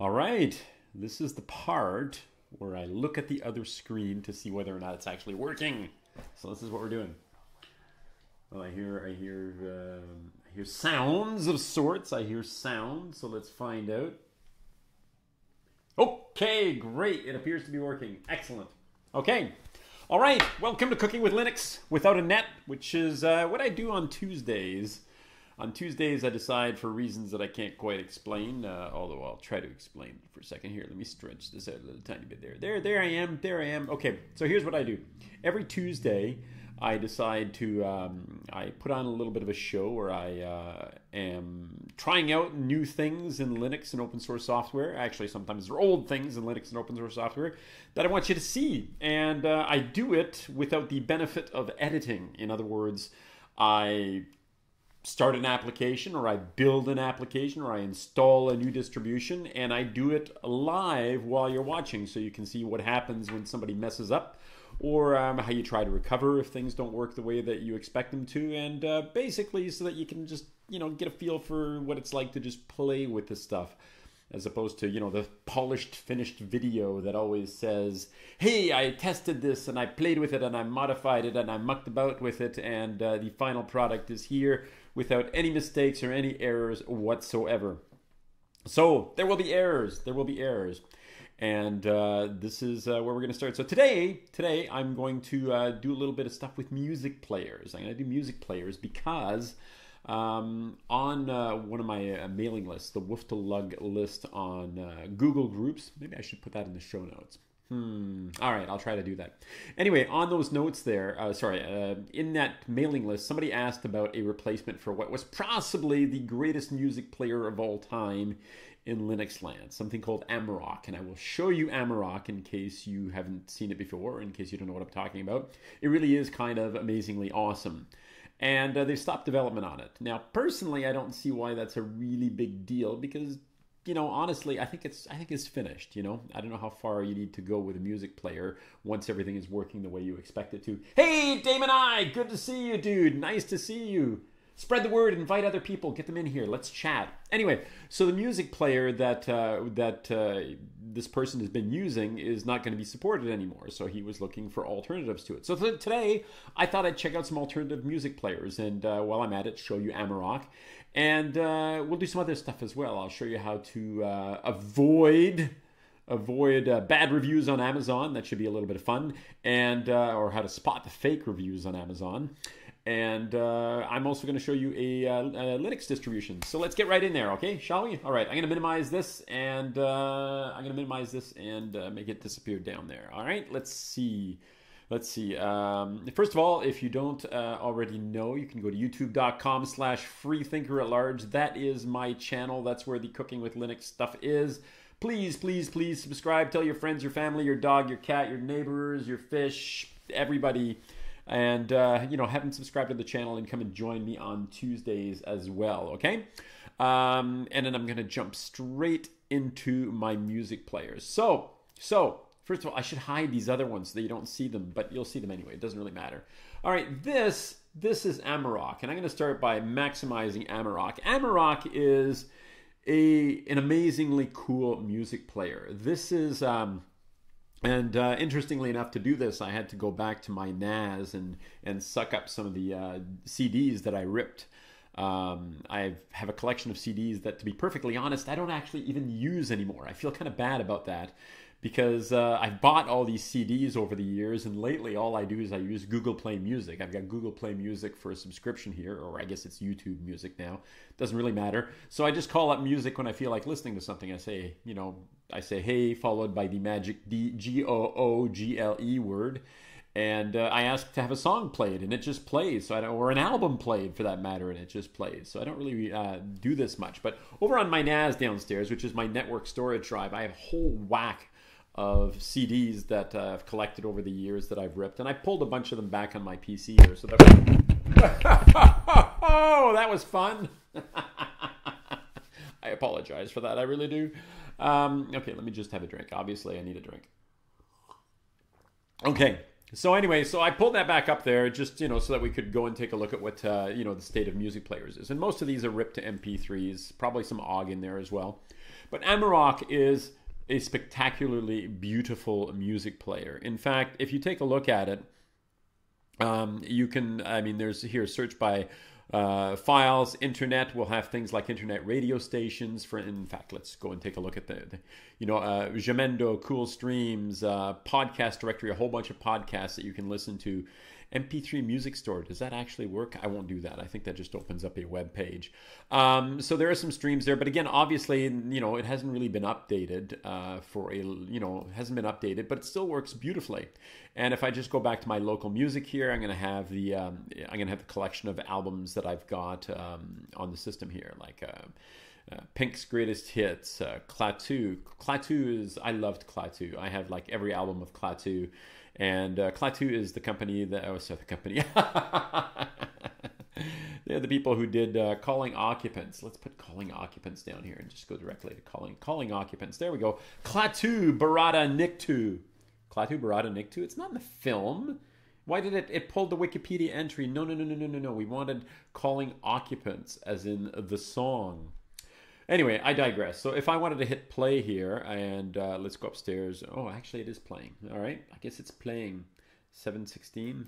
All right, this is the part where I look at the other screen to see whether or not it's actually working. So this is what we're doing. Well, I hear sounds of sorts. I hear sound. So let's find out. Okay, great. It appears to be working. Excellent. Okay. All right. Welcome to Cooking with Linux Without a Net, which is what I do on Tuesdays. On Tuesdays, I decide for reasons that I can't quite explain, although I'll try to explain for a second. Here, let me stretch this out a little tiny bit there. There I am. Okay, so here's what I do. Every Tuesday, I decide to, I put on a little bit of a show where I am trying out new things in Linux and open source software. Actually, sometimes they're old things in Linux and open source software that I want you to see. And I do it without the benefit of editing. In other words, I start an application, or I build an application, or I install a new distribution, and I do it live while you're watching, so you can see what happens when somebody messes up, or how you try to recover if things don't work the way that you expect them to, and basically so that you can just, get a feel for what it's like to just play with this stuff, as opposed to, the polished, finished video that always says, hey, I tested this, and I played with it, and I modified it, and I mucked about with it, and the final product is here without any mistakes or any errors whatsoever. So there will be errors. And this is where we're going to start. So today I'm going to do a little bit of stuff with music players. I'm going to do music players because on one of my mailing lists, the Wolf to Lug list on Google Groups, maybe I should put that in the show notes. All right, I'll try to do that. Anyway, on those notes there, in that mailing list, somebody asked about a replacement for what was possibly the greatest music player of all time in Linux land, something called Amarok. And I will show you Amarok in case you haven't seen it before, or in case you don't know what I'm talking about. It really is kind of amazingly awesome. And they've stopped development on it. Now, personally, I don't see why that's a really big deal because, honestly, I think it's finished. I don't know how far you need to go with a music player once everything is working the way you expect it to. Hey, Damon I, good to see you, dude. Nice to see you. Spread the word, invite other people, get them in here. Let's chat. Anyway, so the music player that this person has been using is not going to be supported anymore. So he was looking for alternatives to it. So today, I thought I'd check out some alternative music players, and while I'm at it, show you Amarok. And we'll do some other stuff as well. I'll show you how to avoid bad reviews on Amazon. That should be a little bit of fun. And or how to spot the fake reviews on Amazon. And I'm also going to show you a Linux distribution. So let's get right in there, okay? Shall we? All right, I'm going to minimize this and make it disappear down there. All right, let's see. First of all, if you don't already know, you can go to youtube.com/freethinkeratlarge. That is my channel. That's where the Cooking with Linux stuff is. Please subscribe. Tell your friends, your family, your dog, your cat, your neighbors, your fish, everybody. And, have them subscribe to the channel and come and join me on Tuesdays as well, okay? And then I'm going to jump straight into my music players. So, first of all, I should hide these other ones so that you don't see them, but you'll see them anyway. It doesn't really matter. All right, this is Amarok, and I'm going to start by maximizing Amarok. Amarok is an amazingly cool music player. This is... interestingly enough, to do this, I had to go back to my NAS and suck up some of the CDs that I ripped. I have a collection of CDs that, to be perfectly honest, I don't actually even use anymore. I feel kind of bad about that because I've bought all these CDs over the years, and lately all I do is I use Google Play Music. I've got Google Play Music for a subscription here, or I guess it's YouTube Music now. Doesn't really matter. So I just call up music when I feel like listening to something. I say, hey, followed by the magic Google word, and I ask to have a song played, and it just plays. Or an album played, for that matter, and it just plays. So I don't really do this much. But over on my NAS downstairs, which is my network storage drive, I have a whole whack of CDs that I've collected over the years that I've ripped, and I pulled a bunch of them back on my PC here. So that oh, that was fun. I apologize for that. I really do. Okay, let me just have a drink. Obviously, I need a drink. Okay, so anyway, I pulled that back up there just, so that we could go and take a look at what, the state of music players is. And most of these are ripped to MP3s, probably some OGG in there as well. But Amarok is a spectacularly beautiful music player. In fact, if you take a look at it, you can, I mean, there's here search by files. Internet will have things like internet radio stations. In fact, let's go and take a look at Jamendo, Cool Streams, podcast directory, a whole bunch of podcasts that you can listen to. MP3 music store, does that actually work? I won't do that. I think that just opens up a web page. So there are some streams there, but again, obviously, it hasn't really been updated it hasn't been updated, but it still works beautifully. And if I just go back to my local music here, I'm going to have the collection of albums that I've got on the system here, like Pink's Greatest Hits, Klaatu. I loved Klaatu. I have like every album of Klaatu. And Klaatu is the company they're the people who did Calling Occupants. Let's put Calling Occupants down here and just go directly to Calling Occupants. There we go. Klaatu Barada Niktu. Klaatu Barada Niktu. It's not in the film. Why did it pulled the Wikipedia entry? No. We wanted Calling Occupants as in the song. Anyway, I digress. So if I wanted to hit play here, and let's go upstairs. Oh, actually it is playing. All right, I guess it's playing. 716.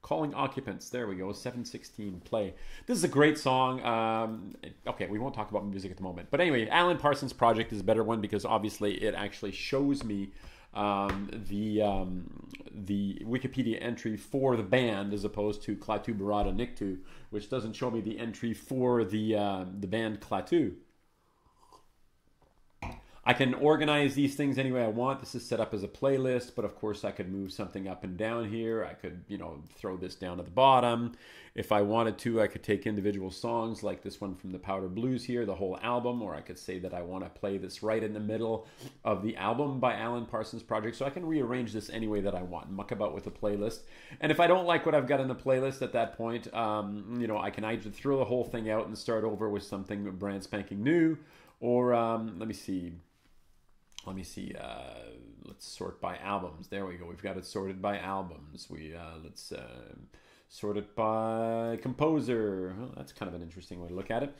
Calling Occupants. There we go, 716, play. This is a great song. Okay, we won't talk about music at the moment. But anyway, Alan Parsons Project is a better one because obviously it actually shows me the Wikipedia entry for the band as opposed to Klaatu Barada Niktu, which doesn't show me the entry for the band Klaatu. I can organize these things any way I want. This is set up as a playlist, but of course I could move something up and down here. I could, throw this down at the bottom. If I wanted to, I could take individual songs like this one from the Powder Blues here, the whole album, or I could say that I want to play this right in the middle of the album by Alan Parsons Project. So I can rearrange this any way that I want, muck about with the playlist. And if I don't like what I've got in the playlist at that point, I can either throw the whole thing out and start over with something brand spanking new, or let me see. Let's sort by albums. There we go. We've got it sorted by albums. Let's sort it by composer. Well, that's kind of an interesting way to look at it.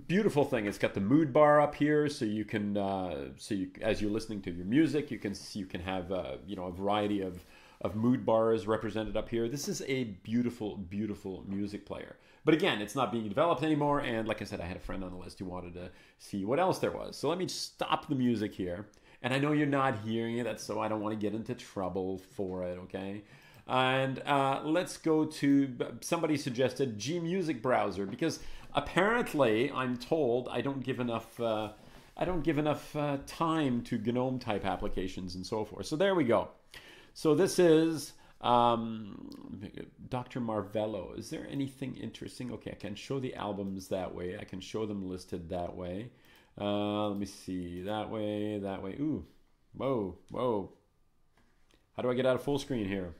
Beautiful thing. It's got the mood bar up here, so you can, as you're listening to your music, you can have a variety of mood bars represented up here. This is a beautiful, beautiful music player. But again, it's not being developed anymore. And like I said, I had a friend on the list who wanted to see what else there was. So let me stop the music here. And I know you're not hearing it, so I don't want to get into trouble for it, okay? And let's go to, somebody suggested G Music Browser, because apparently I'm told I don't give enough time to GNOME type applications and so forth. So there we go. So this is Dr. Marvello. Is there anything interesting? Okay, I can show the albums that way. I can show them listed that way. Let me see. That way. Ooh. Whoa. How do I get out of full screen here?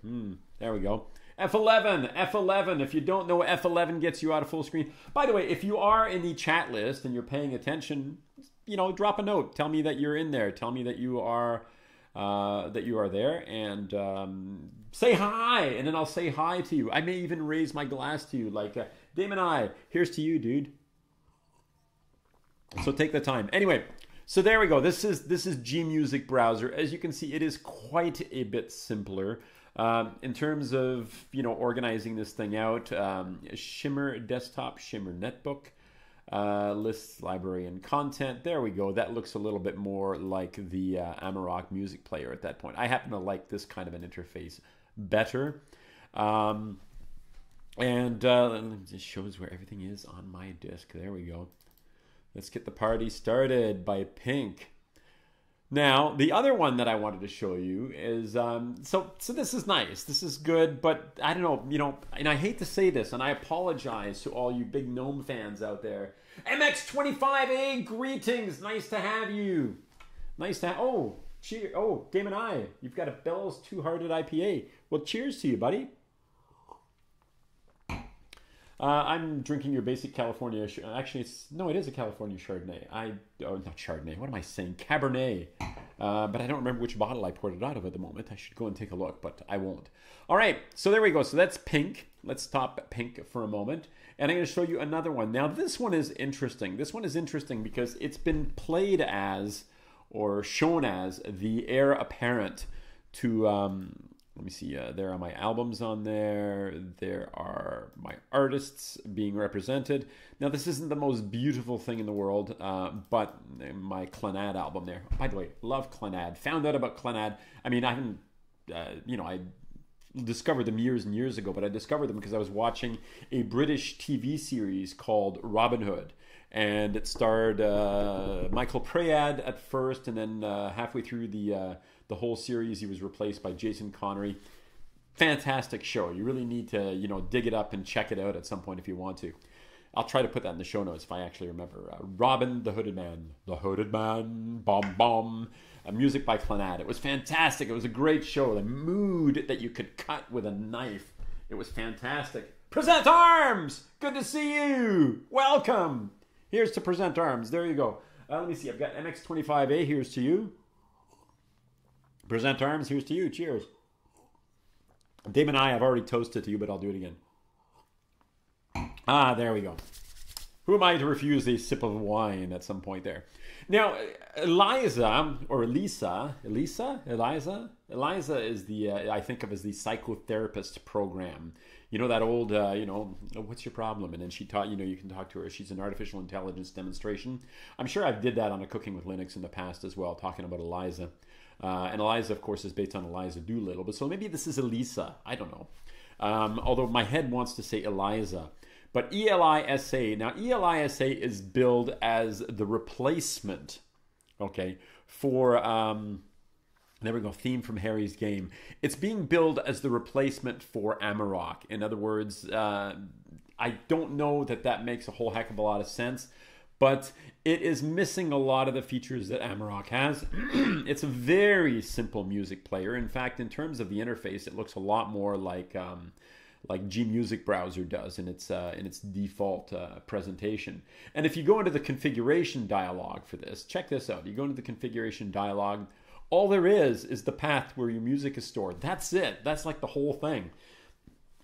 There we go. F11. If you don't know, F11 gets you out of full screen. By the way, if you are in the chat list and you're paying attention, drop a note. Tell me that you're in there. Tell me that you are there, and say hi, and then I'll say hi to you. I may even raise my glass to you, like Damon I. Here's to you, dude. So take the time. Anyway, so there we go. This is G Music Browser. As you can see, it is quite a bit simpler in terms of organizing this thing out. Shimmer Desktop, Shimmer Netbook. Lists, library, and content. There we go. That looks a little bit more like the Amarok music player at that point. I happen to like this kind of an interface better. And it shows where everything is on my disk. There we go. Let's get the party started by Pink. Now, the other one that I wanted to show you is, so this is nice. This is good, but I don't know, and I hate to say this, and I apologize to all you big GNOME fans out there. MX25A, greetings. Nice to have you. Damon I. You've got a Bell's Two-Hearted IPA. Well, cheers to you, buddy. I'm drinking your basic California. Actually, it is a California Chardonnay. Not Chardonnay. What am I saying? Cabernet. But I don't remember which bottle I poured it out of at the moment. I should go and take a look, but I won't. All right, so there we go. So that's Pink. Let's stop pink for a moment. And I'm going to show you another one. Now, this one is interesting. This one is interesting because it's been played as, or shown as, the heir apparent to, let me see, there are my albums on there. There are my artists being represented. Now, this isn't the most beautiful thing in the world, but my Clannad album there. By the way, love Clannad. Found out about Clannad. I mean, I haven't, I discovered them years and years ago, but I discovered them because I was watching a British TV series called Robin Hood. And it starred Michael Prayad at first, and then halfway through the whole series, he was replaced by Jason Connery. Fantastic show. You really need to, dig it up and check it out at some point if you want to. I'll try to put that in the show notes if I actually remember. Robin the Hooded Man. The Hooded Man. Bomb bomb. Music by Clannad. It was fantastic. It was a great show. The mood that you could cut with a knife. It was fantastic. Present Arms! Good to see you! Welcome! Here's to Present Arms. There you go. Let me see. I've got MX25A. Here's to you. Present Arms. Here's to you. Cheers. Dave and I have already toasted to you, but I'll do it again. Ah, there we go. Who am I to refuse a sip of wine at some point there? Now, Elisa, or Elisa is the, I think of as the psychotherapist program. You know, that old, what's your problem? And then she taught, you can talk to her. She's an artificial intelligence demonstration. I'm sure I've did that on a Cooking with Linux in the past as well, talking about Eliza. And Eliza, of course, is based on Eliza Doolittle. But so maybe this is Elisa. I don't know. Although my head wants to say Eliza. But ELISA, now ELISA is billed as the replacement, okay, for, there we go, theme from Harry's Game. It's being billed as the replacement for Amarok. In other words, I don't know that makes a whole heck of a lot of sense, but it is missing a lot of the features that Amarok has. It's a very simple music player. In fact, in terms of the interface, it looks a lot more like Gmusic browser does in its default presentation. And if you go into the configuration dialog for this, check this out. You go into the configuration dialog, all there is the path where your music is stored. That's it. That's like the whole thing.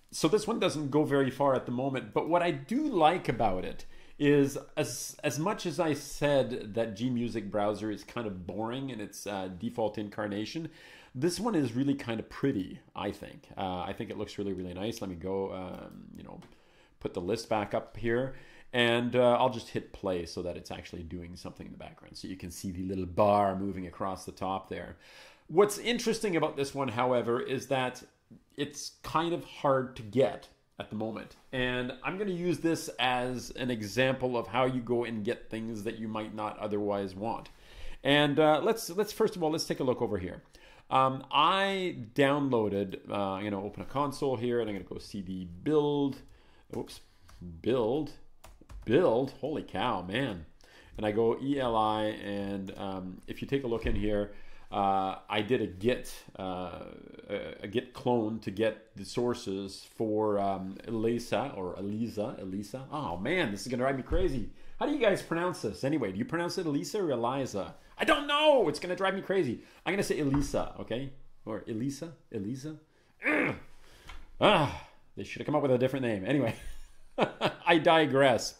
So this one doesn't go very far at the moment, but what I do like about it is, as much as I said that Gmusic browser is kind of boring in its default incarnation, this one is really kind of pretty, I think. I think it looks really, really nice. Let me go, put the list back up here. And I'll just hit play so that it's actually doing something in the background. So you can see the little bar moving across the top there. What's interesting about this one, however, is that it's kind of hard to get at the moment. And I'm going to use this as an example of how you go and get things that you might not otherwise want. And let's first of all, let's take a look over here. I downloaded, I'm going to open a console here, and I'm going to go CD build, build, holy cow, man. And I go ELI, and if you take a look in here, I did a git clone to get the sources for Elisa. Oh man, this is going to drive me crazy. How do you guys pronounce this? Anyway, do you pronounce it Elisa or Eliza? I don't know. It's going to drive me crazy. I'm going to say Elisa, okay? Or Elisa? They should have come up with a different name. Anyway, I digress.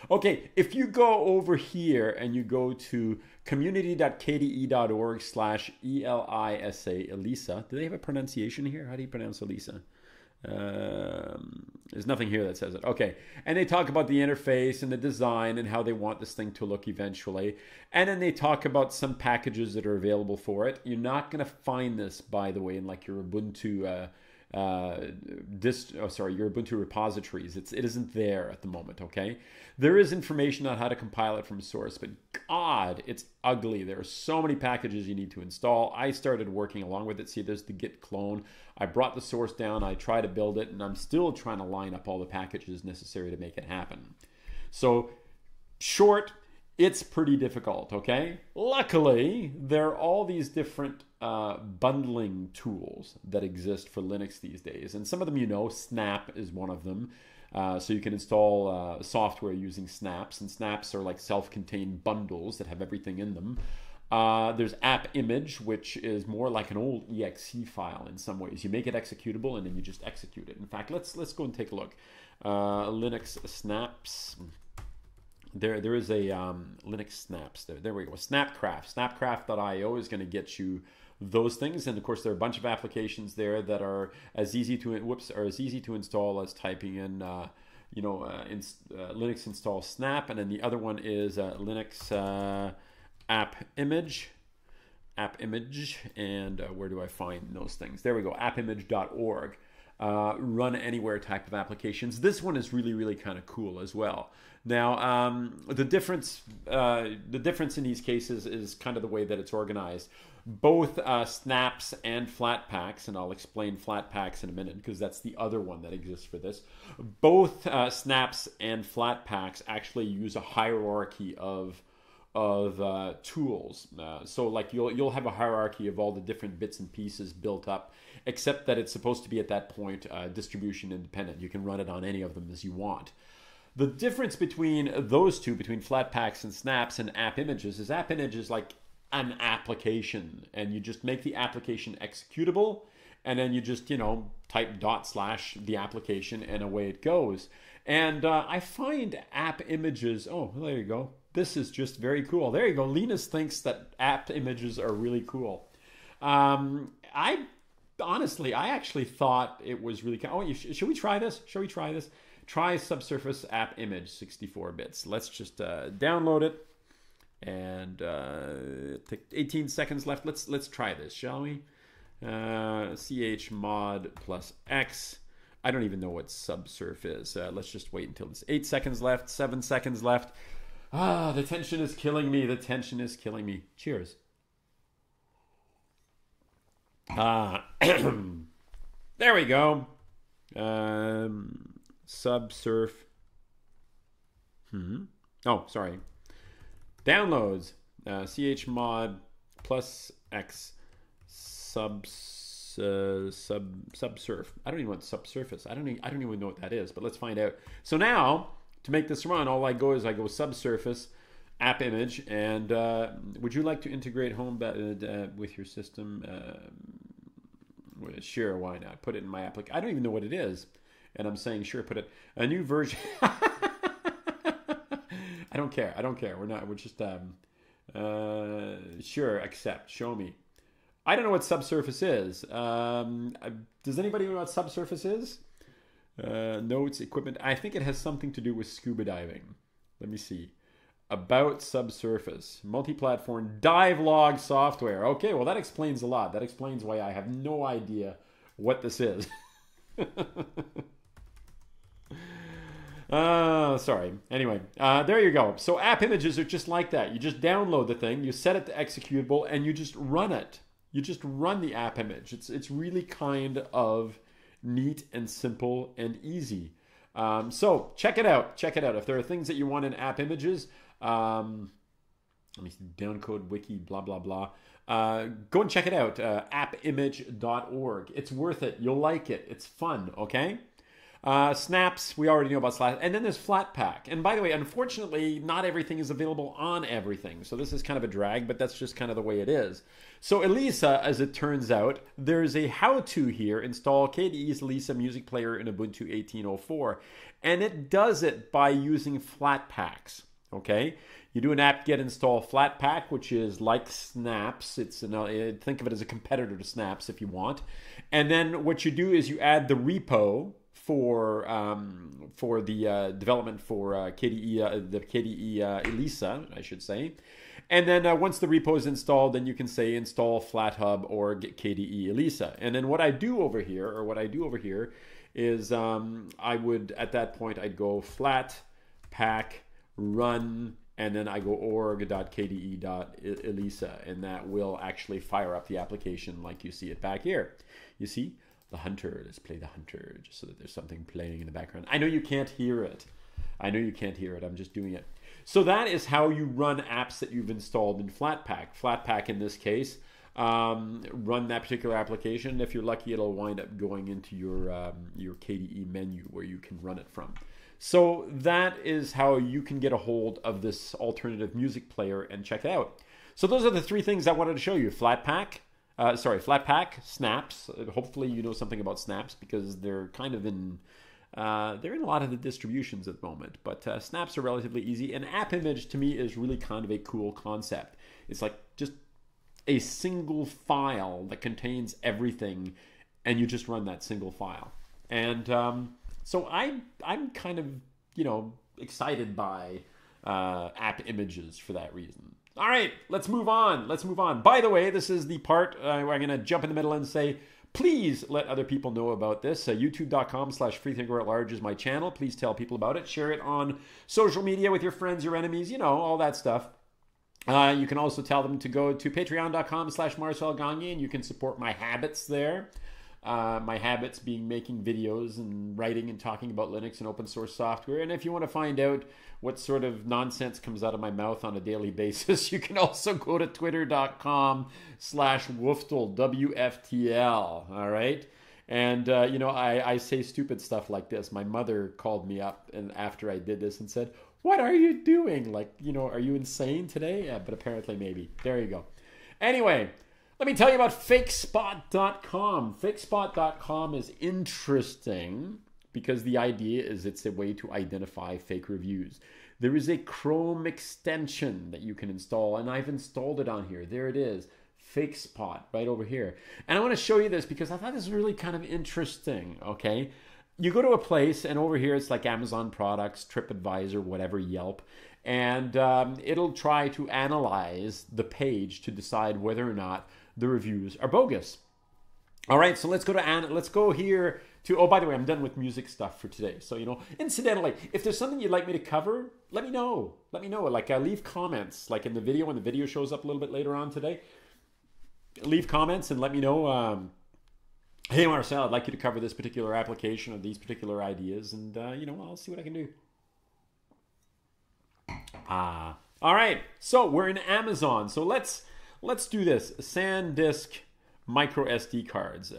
Okay, if you go over here and you go to community.kde.org/ELISA, Elisa. Do they have a pronunciation here? How do you pronounce Elisa? There's nothing here that says it. Okay. And they talk about the interface and the design and how they want this thing to look eventually. And then they talk about some packages that are available for it. You're not going to find this, by the way, in like your Ubuntu your Ubuntu repositories. It isn't there at the moment, okay? There is information on how to compile it from source, but God, it's ugly. There are so many packages you need to install. I started working along with it. See, there's the git clone. I brought the source down. I tried to build it, and I'm still trying to line up all the packages necessary to make it happen. So, short, it's pretty difficult, okay? Luckily, there are all these different bundling tools that exist for Linux these days. And some of them, Snap is one of them. So you can install software using snaps. And snaps are like self-contained bundles that have everything in them. There's app image, which is more like an old exe file in some ways. You make it executable and then you just execute it. In fact, let's go and take a look. Linux snaps. There is a Linux snaps. There we go. Snapcraft. Snapcraft.io is going to get you those things, and of course there are a bunch of applications there that are as easy to install as typing in Linux install snap, and then the other one is Linux app image, and where do I find those things? There we go, appimage.org. Run anywhere type of applications. This one is really kind of cool as well. Now the difference in these cases is kind of the way that it's organized. Both snaps and flatpaks, and I'll explain flatpaks in a minute because that's the other one that exists for this. Both snaps and flatpaks actually use a hierarchy of tools. So like you'll have a hierarchy of all the different bits and pieces built up, except that it's supposed to be at that point distribution independent. You can run it on any of them as you want. The difference between those two, between flatpaks and snaps and app images, is app images like an application, and you just make the application executable, and then you just type / the application, and away it goes. And I find app images, oh, there you go. This is just very cool. There you go. Linus thinks that app images are really cool. I actually thought it was really cool. Oh, should we try this? Shall we try this? Try Subsurface app image 64 bits. Let's just download it. And take 18 seconds left. Let's try this, shall we? chmod +x. I don't even know what subsurf is. Let's just wait until it's 8 seconds left, 7 seconds left. The tension is killing me. The tension is killing me. Cheers. There we go. Subsurf. Oh, sorry. Downloads. chmod +x subsurf. I don't even know what subsurface. I don't even know what that is, but let's find out. So now, to make this run, all I go subsurface app image, and would you like to integrate home with your system? Sure, why not? Put it in my application. I don't even know what it is, and I'm saying sure. Put it a new version. I don't care. We're just sure, accept, show me. I don't know what subsurface is. Does anybody know what subsurface is? Notes, equipment. I think it has something to do with scuba diving. Let me see. About subsurface. Multi-platform dive log software. Okay, well that explains a lot. That explains why I have no idea what this is. Sorry. Anyway, there you go. So app images are just like that. You just download the thing, you set it to executable, and you just run it. You just run the app image. It's really kind of neat and simple and easy. So check it out. Check it out. If there are things that you want in app images, let me see, downcode wiki, blah, blah, blah. Go and check it out. Appimage.org. It's worth it. You'll like it. It's fun. Okay. Snaps, we already know about Slash. And then there's Flatpak. And by the way, unfortunately, not everything is available on everything. So this is kind of a drag, but that's just kind of the way it is. So Elisa, as it turns out, there's a how-to here. Install KDE's Elisa music player in Ubuntu 18.04. And it does it by using Flatpaks. Okay? You do an apt-get install Flatpak, which is like Snaps. Think of it as a competitor to Snaps if you want. And then what you do is you add the repo for the development for KDE, the KDE Elisa, I should say. And then once the repo is installed, then you can say install FlatHub or get KDE Elisa. And then what I do over here is I would, at that point, I'd go flatpak run, and then I go org.kde.elisa, and that will actually fire up the application like you see it back here. You see? The hunter. Let's play the hunter just so that there's something playing in the background. I know you can't hear it. I'm just doing it. So that is how you run apps that you've installed in Flatpak. Flatpak in this case, run that particular application. If you're lucky, it'll wind up going into your KDE menu where you can run it from. So that is how you can get a hold of this alternative music player and check it out. So those are the three things I wanted to show you. Flat pack, snaps. Hopefully you know something about snaps because they're kind of in, they're in a lot of the distributions at the moment. But snaps are relatively easy. An app image to me is really kind of a cool concept. It's like just a single file that contains everything, and you just run that single file. And so I'm kind of, excited by app images for that reason. All right, let's move on. By the way, this is the part where I'm going to jump in the middle and say, please let other people know about this. YouTube.com/freethinkeratlarge is my channel. Please tell people about it. Share it on social media with your friends, your enemies, all that stuff. You can also tell them to go to patreon.com/Marcel Gagne, and you can support my habits there. My habits being making videos and writing and talking about Linux and open source software. And if you want to find out what sort of nonsense comes out of my mouth on a daily basis, you can also go to twitter.com/Wuftel, WFTL. All right. And, I say stupid stuff like this. My mother called me up and after I did this and said, "What are you doing? Like, are you insane today?" Yeah, but apparently maybe. There you go. Anyway, let me tell you about fakespot.com. Fakespot.com is interesting because the idea is it's a way to identify fake reviews. There is a Chrome extension that you can install, and I've installed it on here. There it is, Fakespot, right over here. And I want to show you this because I thought this was really kind of interesting, okay? You go to a place, and over here it's like Amazon products, TripAdvisor, whatever, Yelp, and it'll try to analyze the page to decide whether or not the reviews are bogus. All right, so let's go here to, oh, by the way, I'm done with music stuff for today. So, incidentally, if there's something you'd like me to cover, let me know. Like, leave comments, like in the video, when the video shows up a little bit later on today. Leave comments and let me know, hey, Marcel, I'd like you to cover this particular application or these particular ideas, and, I'll see what I can do. All right, so we're in Amazon. So let's do this. SanDisk micro SD cards.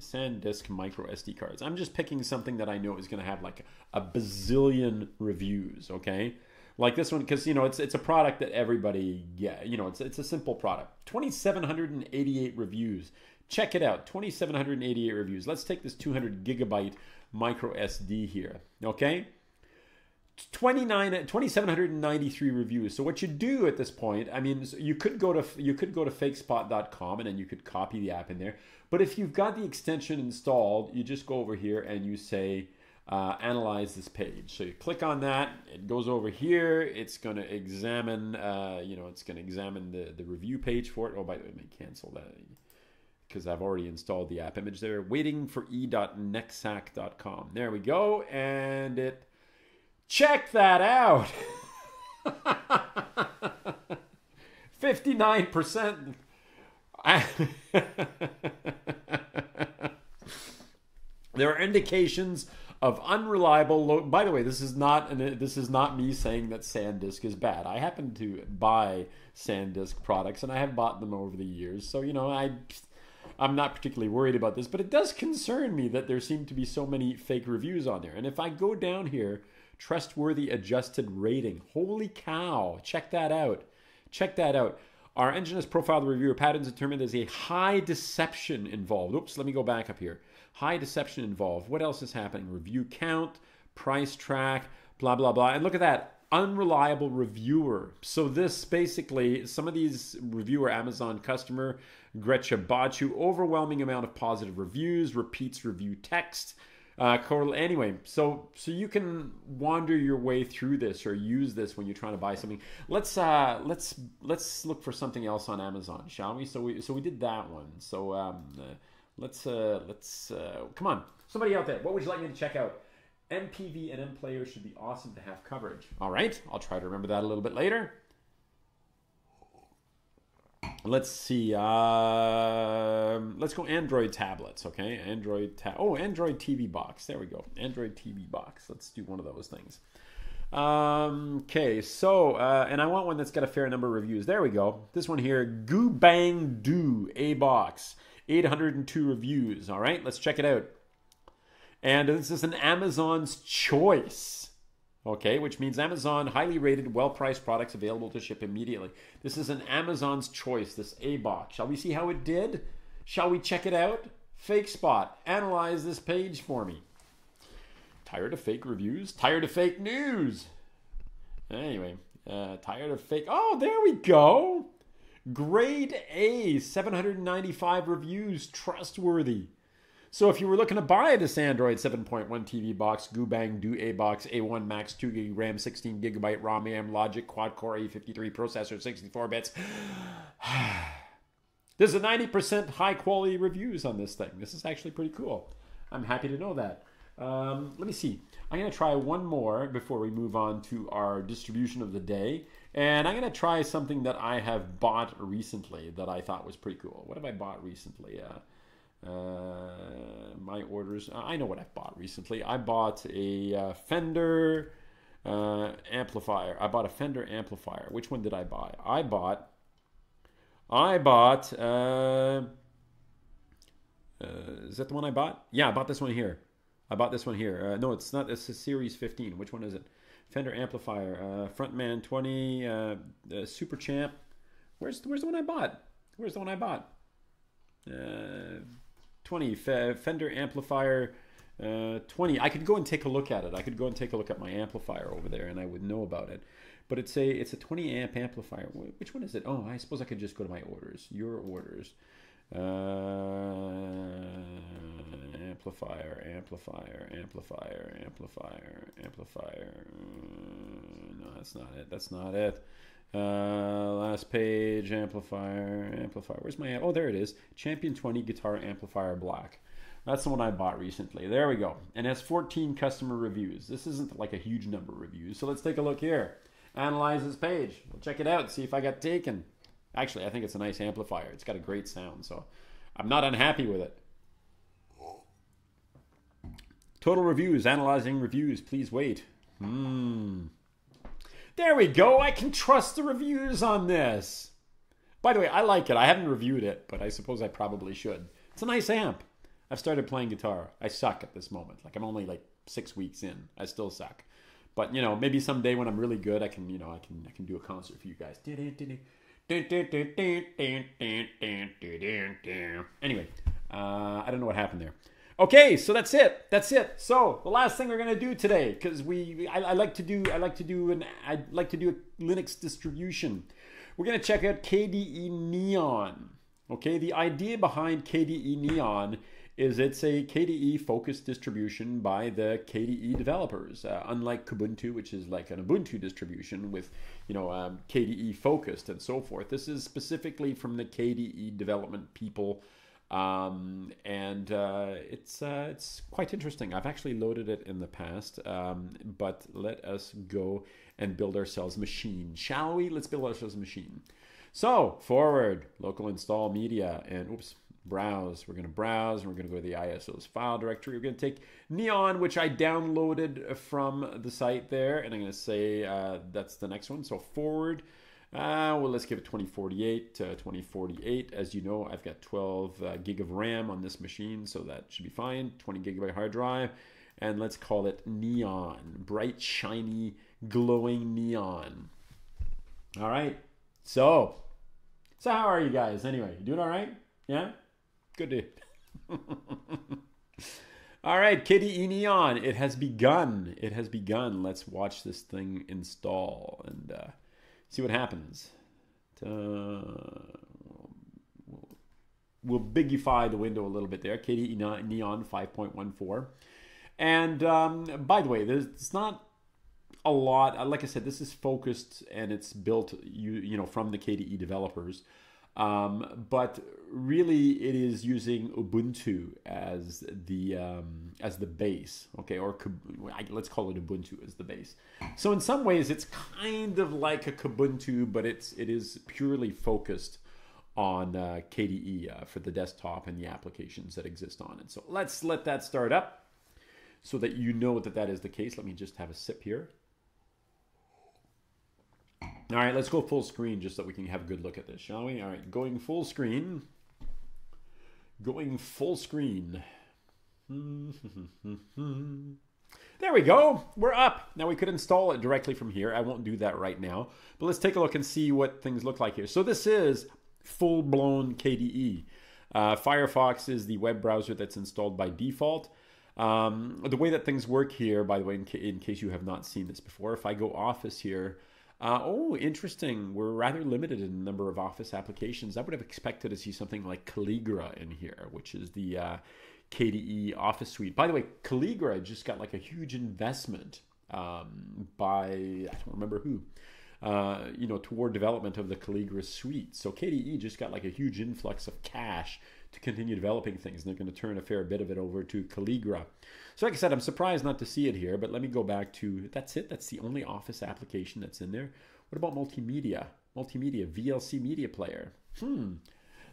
SanDisk micro SD cards. I'm just picking something that I know is going to have like a bazillion reviews, okay? Like this one, because, it's a product that everybody, it's a simple product. 2,788 reviews. Check it out, 2,788 reviews. Let's take this 200 gigabyte micro SD here, okay? 2,793 reviews. So what you do at this point, you could go to fakespot.com and then you could copy the app in there. But if you've got the extension installed, you just go over here and you say analyze this page. So you click on that. It goes over here. It's going to examine, the review page for it. Oh, by the way, let me cancel that because I've already installed the app image there. Waiting for e.nexac.com. There we go, and it. Check that out. 59%. There are indications of unreliable. By the way, this is not me saying that SanDisk is bad. I happen to buy SanDisk products, and I have bought them over the years. So I'm not particularly worried about this, but it does concern me that there seem to be so many fake reviews on there. And if I go down here. Trustworthy adjusted rating. Holy cow. Check that out. Our engine has profiled the reviewer patterns determined there's a high deception involved. Oops, let me go back up here. High deception involved. What else is happening? Review count, price track, blah, blah, blah. And look at that. Unreliable reviewer. So this basically, some of these reviewer, Amazon customer, Gretcha Bachu, overwhelming amount of positive reviews, repeats review text. Anyway, so you can wander your way through this or use this when you're trying to buy something. Let's look for something else on Amazon, shall we? So we did that one. So let's come on, somebody out there. What would you like me to check out? MPV and M player should be awesome to have coverage. All right, I'll try to remember that a little bit later. Let's see. Let's go Android tablets, okay? Android TV box. There we go. Android TV box. Let's do one of those things. Okay, so, and I want one that's got a fair number of reviews. There we go. This one here, Goo Bang Doo A box. 802 reviews. All right, let's check it out. And this is an Amazon's choice. Okay, which means Amazon highly rated, well-priced products available to ship immediately. This is an Amazon's choice, this A box. Shall we see how it did? Shall we check it out? Fake spot. Analyze this page for me. Tired of fake reviews? Tired of fake news? Anyway, tired of fake... Oh, there we go. Grade A, 795 reviews, trustworthy. So if you were looking to buy this Android 7.1 TV box, Goobang Do A box, A1 Max, 2 GB RAM, 16 GB ROM, Logic, quad-core A53 processor, 64 bits. There's a 90% high-quality reviews on this thing. This is actually pretty cool. I'm happy to know that. Let me see. I'm going to try one more before we move on to our distribution of the day. And I'm going to try something that I have bought recently that I thought was pretty cool. What have I bought recently? My orders. I know what I've bought recently. I bought a Fender amplifier. I bought a Fender amplifier. Which one did I buy? I bought is that the one I bought? Yeah, I bought this one here. No, it's not. It's a Series 15. Which one is it? Fender amplifier, Frontman 20, Super Champ. Where's the one I bought? 20 Fender amplifier 20. I could go and take a look at it. I could go and take a look at my amplifier over there, and I would know about it. But it's a 20 amp amplifier. Which one is it? Oh, I suppose I could just go to my orders. Your orders. Amplifier. No, that's not it. Last page, amplifier. Where's my... Oh, there it is. Champion 20 guitar amplifier black. That's the one I bought recently. There we go. And it has 14 customer reviews. This isn't like a huge number of reviews. So let's take a look here. Analyze this page. We'll check it out, see if I got taken. Actually, I think it's a nice amplifier. It's got a great sound, so I'm not unhappy with it. Total reviews, analyzing reviews. Please wait. There we go. I can trust the reviews on this. By the way, I like it. I haven't reviewed it, but I suppose I probably should. It's a nice amp. I've started playing guitar. I suck at this moment. Like, I'm only like 6 weeks in. I still suck. But, you know, maybe someday when I'm really good, I can, you know, I can do a concert for you guys. Anyway, I don't know what happened there. Okay, so that's it. So the last thing we're gonna do today, because I like to do a Linux distribution. We're gonna check out KDE Neon. Okay, the idea behind KDE Neon is it's a KDE focused distribution by the KDE developers. Unlike Kubuntu, which is like an Ubuntu distribution with, you know, KDE focused and so forth. This is specifically from the KDE development people. It's quite interesting. I've actually loaded it in the past, but let us go and build ourselves a machine, shall we? Let's build ourselves a machine. So forward, local install media, and browse. We're going to browse, and we're going to go to the ISO's file directory. We're going to take Neon, which I downloaded from the site there, and I'm going to say that's the next one. So forward. Well, let's give it 2048. As you know, I've got 12 gig of RAM on this machine, so that should be fine. 20 gigabyte hard drive, and let's call it Neon. Bright, shiny, glowing neon. All right. So how are you guys anyway? You doing all right? Yeah? Good to... All right, KDE Neon. It has begun. Let's watch this thing install and see what happens. We'll bigify the window a little bit there. KDE Neon 5.14. And by the way, it's not a lot. Like I said, this is focused and it's built, you know, from the KDE developers. But really, it is using Ubuntu as the base, okay, or let's call it Ubuntu as the base. So in some ways, it's kind of like a Kubuntu, but it is purely focused on KDE for the desktop and the applications that exist on it. So let's let that start up so that you know that is the case. Let me just have a sip here. All right, let's go full screen just so we can have a good look at this, shall we? All right, going full screen. There we go. We're up. Now we could install it directly from here. I won't do that right now. But let's take a look and see what things look like here. So this is full-blown KDE. Firefox is the web browser that's installed by default. The way that things work here, by the way, in case you have not seen this before, if I go Office here, oh, interesting. We're rather limited in the number of Office applications. I would have expected to see something like Calligra in here, which is the KDE Office suite. By the way, Calligra just got like a huge investment by, I don't remember who, toward development of the Calligra suite. So KDE just got like a huge influx of cash to continue developing things, and they're going to turn a fair bit of it over to Calligra. So like I said, I'm surprised not to see it here, but let me go back to, that's it. That's the only Office application that's in there. What about multimedia? Multimedia, VLC media player.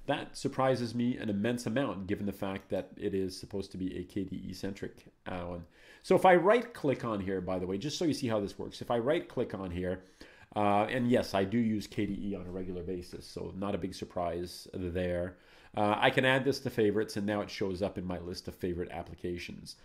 That surprises me an immense amount, given the fact that it is supposed to be a KDE-centric one. So if I right-click on here, by the way, just so you see how this works, if I right-click on here, and yes, I do use KDE on a regular basis, so not a big surprise there. I can add this to favorites, and now it shows up in my list of favorite applications.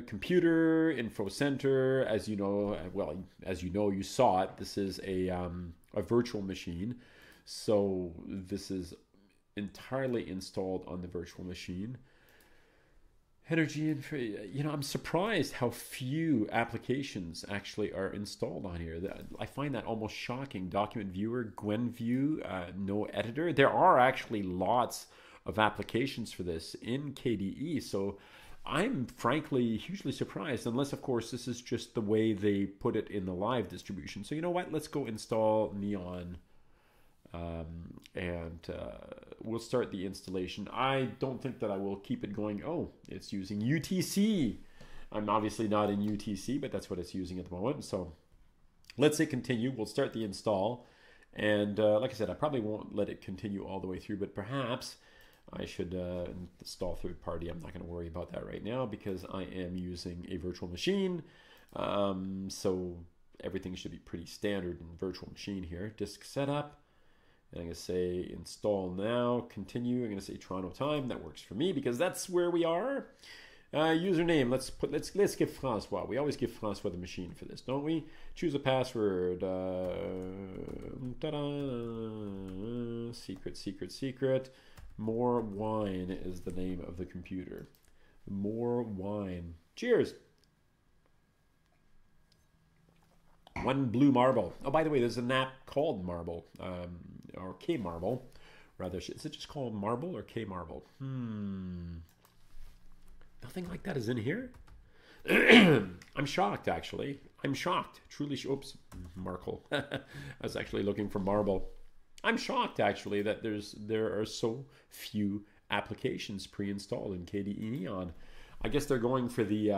Computer, Info Center, as you know, well, as you know, you saw it. This is a virtual machine. So this is entirely installed on the virtual machine. Energy and, I'm surprised how few applications actually are installed on here. I find that almost shocking. Document Viewer, GwenView, no editor. There are actually lots of applications for this in KDE. So I'm frankly hugely surprised, unless of course this is just the way they put it in the live distribution. So you know what? Let's go install Neon. We'll start the installation. I don't think that I will keep it going. Oh, it's using UTC. I'm obviously not in UTC, but that's what it's using at the moment. So let's say continue. We'll start the install. And like I said, I probably won't let it continue all the way through, but perhaps I should install third party. I'm not going to worry about that right now because I am using a virtual machine. So everything should be pretty standard in virtual machine here. Disk setup. And I'm going to say install now, continue. I'm going to say Toronto time. That works for me because that's where we are. Username. Let's give Francois. We always give Francois the machine for this, don't we? Choose a password. Secret. More wine is the name of the computer. More wine. Cheers. One blue marble. Oh, by the way, there's an app called Marble, or K Marble, rather. Is it just called Marble or K Marble? Nothing like that is in here. I'm shocked, actually. I'm shocked. Truly. Oops, Markle. I was actually looking for Marble. I'm shocked, actually, that there are so few applications pre-installed in KDE Neon. I guess they're going for the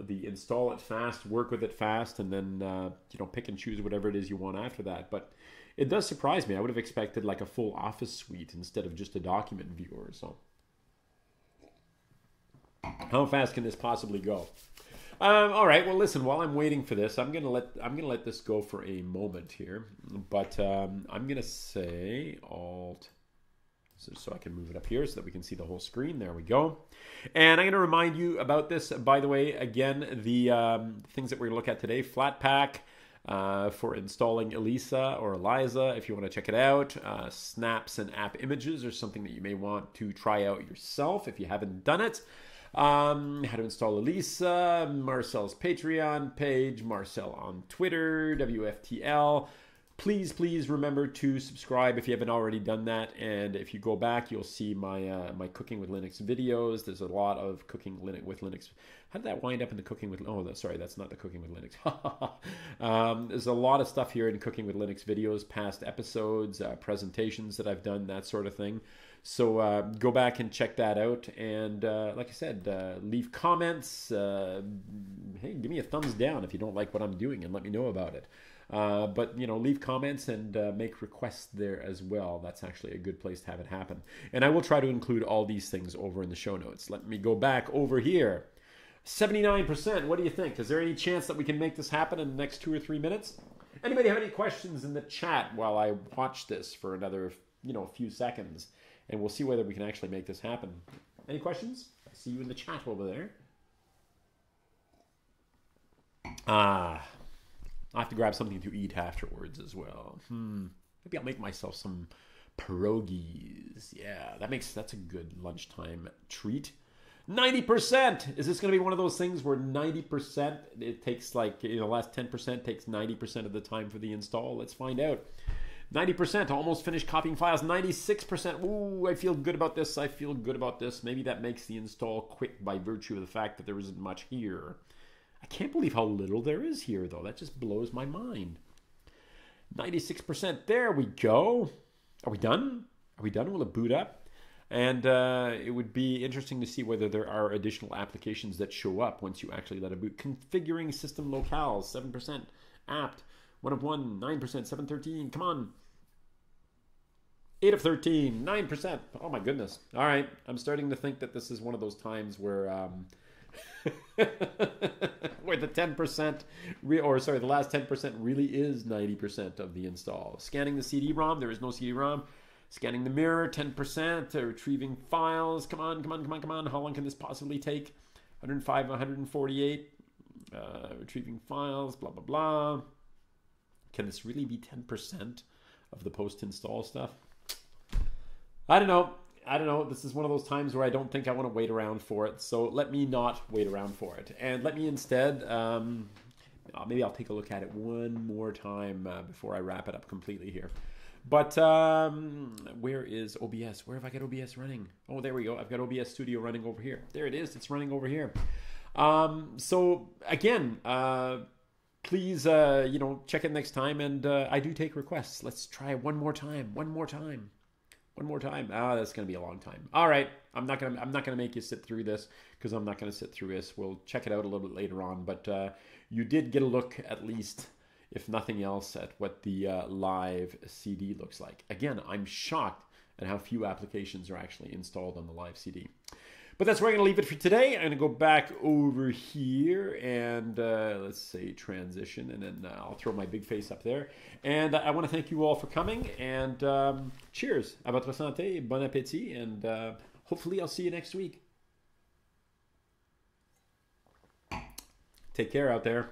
install it fast, work with it fast, and then pick and choose whatever it is you want after that. But it does surprise me. I would have expected like a full Office suite instead of just a document viewer. So how fast can this possibly go? All right. Well, listen. While I'm waiting for this, I'm gonna let this go for a moment here. But I'm gonna say Alt. So I can move it up here so that we can see the whole screen. There we go. And I'm going to remind you about this, by the way, again, the things that we're going to look at today. Flatpak for installing Elisa or Elisa, if you want to check it out. Snaps and app images are something that you may want to try out yourself if you haven't done it. How to install Elisa, Marcel's Patreon page, Marcel on Twitter, WFTL. Please remember to subscribe if you haven't already done that. And if you go back, you'll see my my Cooking with Linux videos. There's a lot of Cooking with Linux. How did that wind up in the Cooking with... Oh, sorry, that's not the Cooking with Linux. There's a lot of stuff here in Cooking with Linux videos, past episodes, presentations that I've done, that sort of thing. So go back and check that out. And like I said, leave comments. Hey, give me a thumbs down if you don't like what I'm doing and let me know about it. But, leave comments and make requests there as well. That's actually a good place to have it happen. And I will try to include all these things over in the show notes. Let me go back over here. 79%. What do you think? Is there any chance that we can make this happen in the next 2 or 3 minutes? Anybody have any questions in the chat while I watch this for another, few seconds? And we'll see whether we can actually make this happen. Any questions? I see you in the chat over there. I have to grab something to eat afterwards as well. Maybe I'll make myself some pierogies. Yeah, that's a good lunchtime treat. 90%! Is this going to be one of those things where 90% it takes like, the last 10% takes 90% of the time for the install? Let's find out. 90%, almost finished copying files. 96%, ooh, I feel good about this. I feel good about this. Maybe that makes the install quick by virtue of the fact that there isn't much here. I can't believe how little there is here, though. That just blows my mind. 96%, there we go. Are we done? Are we done? Will it boot up? And it would be interesting to see whether there are additional applications that show up once you actually let it boot. Configuring system locales, 7%. Apt, 1 of 1, 9%, 713. Come on. 8 of 13, 9%. Oh my goodness. All right. I'm starting to think that this is one of those times where where the 10%, the last 10% really is 90% of the install. Scanning the CD-ROM. There is no CD-ROM. Scanning the mirror, 10%. Retrieving files. Come on, come on, come on, come on. How long can this possibly take? 105, 148. Retrieving files, blah, blah, blah. Can this really be 10% of the post-install stuff? I don't know. I don't know. This is one of those times where I don't think I want to wait around for it. So let me not wait around for it. And let me instead, maybe I'll take a look at it one more time before I wrap it up completely here. But where is OBS? Where have I got OBS running? Oh, there we go. I've got OBS Studio running over here. There it is. It's running over here. So again, please, check it next time. And I do take requests. Let's try one more time. One more time. One more time. That's going to be a long time. All right. I'm not gonna make you sit through this because I'm not going to sit through this. We'll check it out a little bit later on. But you did get a look, at least, if nothing else, at what the live CD looks like. Again, I'm shocked at how few applications are actually installed on the live CD. But that's where I'm going to leave it for today. I'm going to go back over here and let's say transition, and then I'll throw my big face up there. And I want to thank you all for coming, and cheers. À votre santé, bon appétit, and hopefully I'll see you next week. Take care out there.